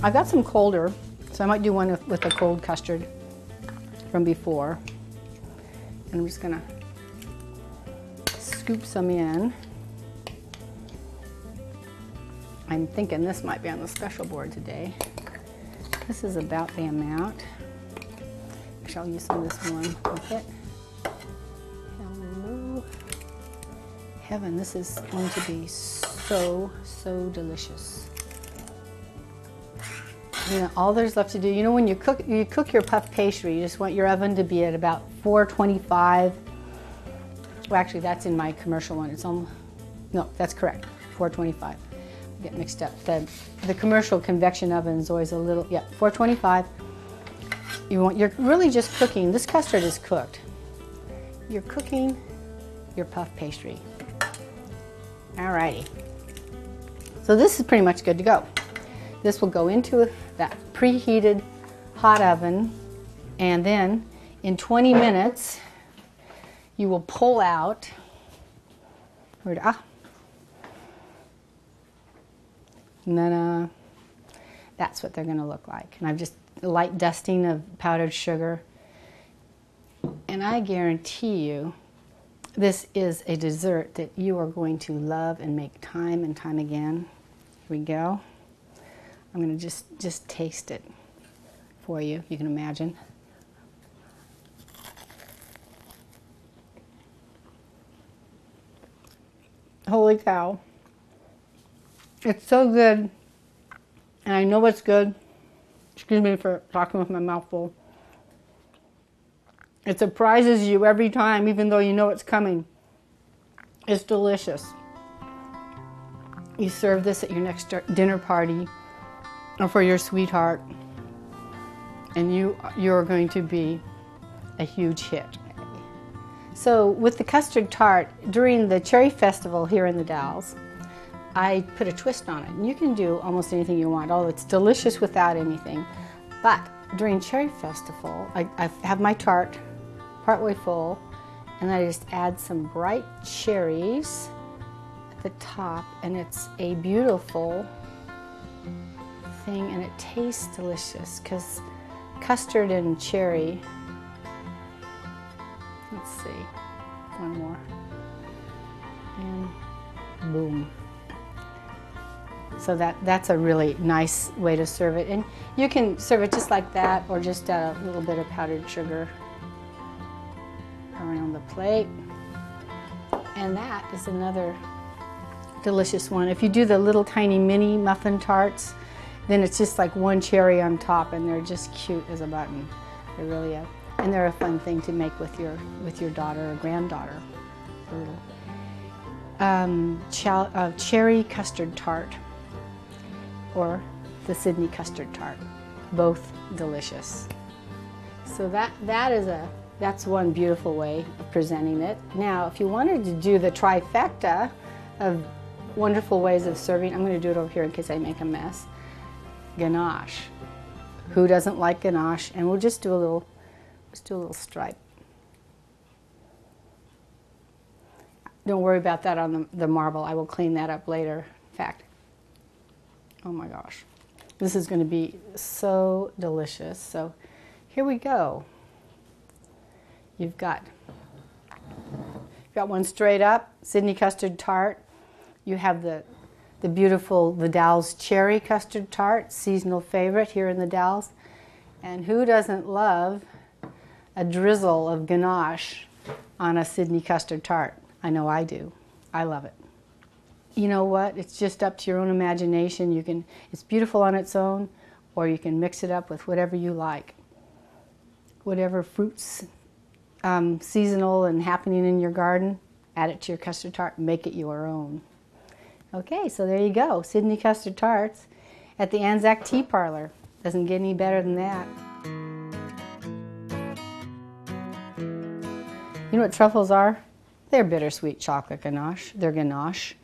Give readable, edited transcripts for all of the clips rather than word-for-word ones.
I've got some colder, so I might do one with the cold custard from before. And I'm just gonna scoop some in. I'm thinking this might be on the special board today. This is about the amount. Actually, I'll use some of this one with it. Hello. Heaven, this is going to be so, so delicious. You know, all there's left to do, you know, when you cook your puff pastry, you just want your oven to be at about 425. Well, actually, that's in my commercial one. It's on, no, that's correct, 425. I get mixed up. The commercial convection oven is always a little, yeah, 425. You're really just cooking. This custard is cooked. You're cooking your puff pastry. Alrighty. So this is pretty much good to go. This will go into that preheated hot oven, and then in 20 minutes you will pull out. And then that's what they're going to look like. And I've just a light dusting of powdered sugar. And I guarantee you this is a dessert that you are going to love and make time and time again. Here we go. I'm going to just taste it for you. You can imagine. Holy cow. It's so good. And I know it's good. Excuse me for talking with my mouth full. It surprises you every time, even though you know it's coming. It's delicious. You serve this at your next dinner party or for your sweetheart, and you're going to be a huge hit. So with the custard tart, during the Cherry Festival here in the Dalles, I put a twist on it. And you can do almost anything you want, although it's delicious without anything. But during Cherry Festival, I have my tart partway full, and then I just add some bright cherries at the top, and it's a beautiful thing, and it tastes delicious because custard and cherry. Let's see, one more, and boom. So that's a really nice way to serve it, and you can serve it just like that, or just add a little bit of powdered sugar around the plate. And that is another delicious one. If you do the little tiny mini muffin tarts, then it's just like one cherry on top, and they're just cute as a button. They're really and they're a fun thing to make with your daughter or granddaughter. Cherry Custard Tart, or the Sydney Custard Tart, both delicious. So that's one beautiful way of presenting it. Now, if you wanted to do the trifecta of wonderful ways of serving, I'm going to do it over here in case I make a mess. Ganache. Who doesn't like ganache? And we'll just do a little stripe. Don't worry about that on the marble. I will clean that up later. In fact, oh my gosh, this is going to be so delicious. So here we go. You've got one straight up, Sydney Custard Tart. You have the beautiful, the Dalles Cherry Custard Tart, seasonal favorite here in the Dalles. And who doesn't love a drizzle of ganache on a Sydney Custard Tart? I know I do. I love it. You know what? It's just up to your own imagination. It's beautiful on its own, or you can mix it up with whatever you like. Whatever fruits seasonal and happening in your garden, add it to your custard tart, make it your own. Okay, so there you go, Sydney Custard Tarts at the Anzac Tea Parlor. Doesn't get any better than that. You know what truffles are? They're bittersweet chocolate ganache. They're ganache.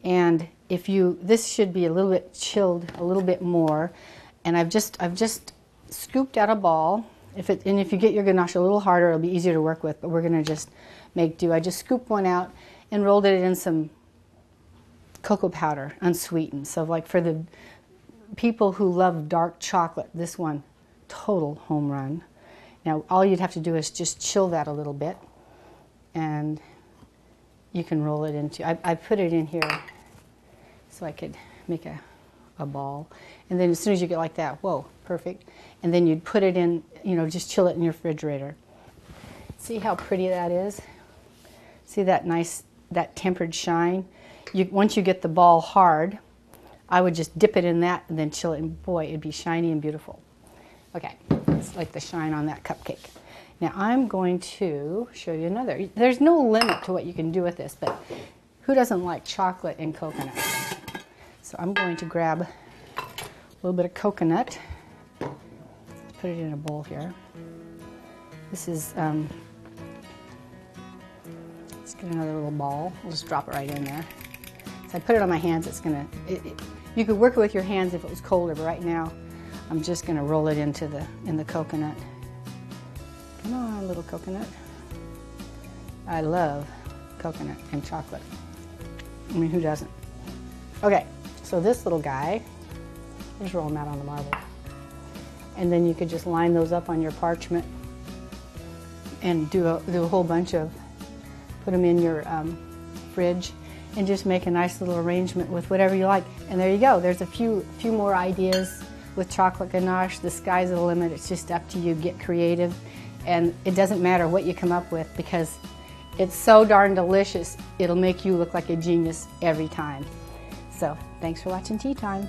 And this should be a little bit chilled, a little bit more. And I've just scooped out a ball. And if you get your ganache a little harder, it'll be easier to work with, but we're gonna just make do. I just scooped one out and rolled it in some cocoa powder, unsweetened. So like for the people who love dark chocolate, this one, total home run. Now all you'd have to do is just chill that a little bit, and you can roll it into, I put it in here so I could make a ball. And then as soon as you get like that, whoa, perfect. And then you'd put it in, just chill it in your refrigerator. See how pretty that is? See that nice, that tempered shine? Once you get the ball hard, I would just dip it in that and then chill it, and boy, it'd be shiny and beautiful. Okay, it's like the shine on that cupcake. Now I'm going to show you another. There's no limit to what you can do with this, but who doesn't like chocolate and coconut? So I'm going to grab a little bit of coconut, put it in a bowl here. This is, let's get another little ball. We'll just drop it right in there. So I put it on my hands. It's gonna, you could work it with your hands if it was colder, but right now I'm just gonna roll it into in the coconut. Come on, little coconut. I love coconut and chocolate. I mean, who doesn't? Okay, so this little guy, just roll them out on the marble. And then you could just line those up on your parchment and do a whole bunch of, put them in your fridge and just make a nice little arrangement with whatever you like. And there you go. There's a few more ideas with chocolate ganache. The sky's the limit. It's just up to you. Get creative. And it doesn't matter what you come up with because it's so darn delicious. It'll make you look like a genius every time. So thanks for watching Tea Time.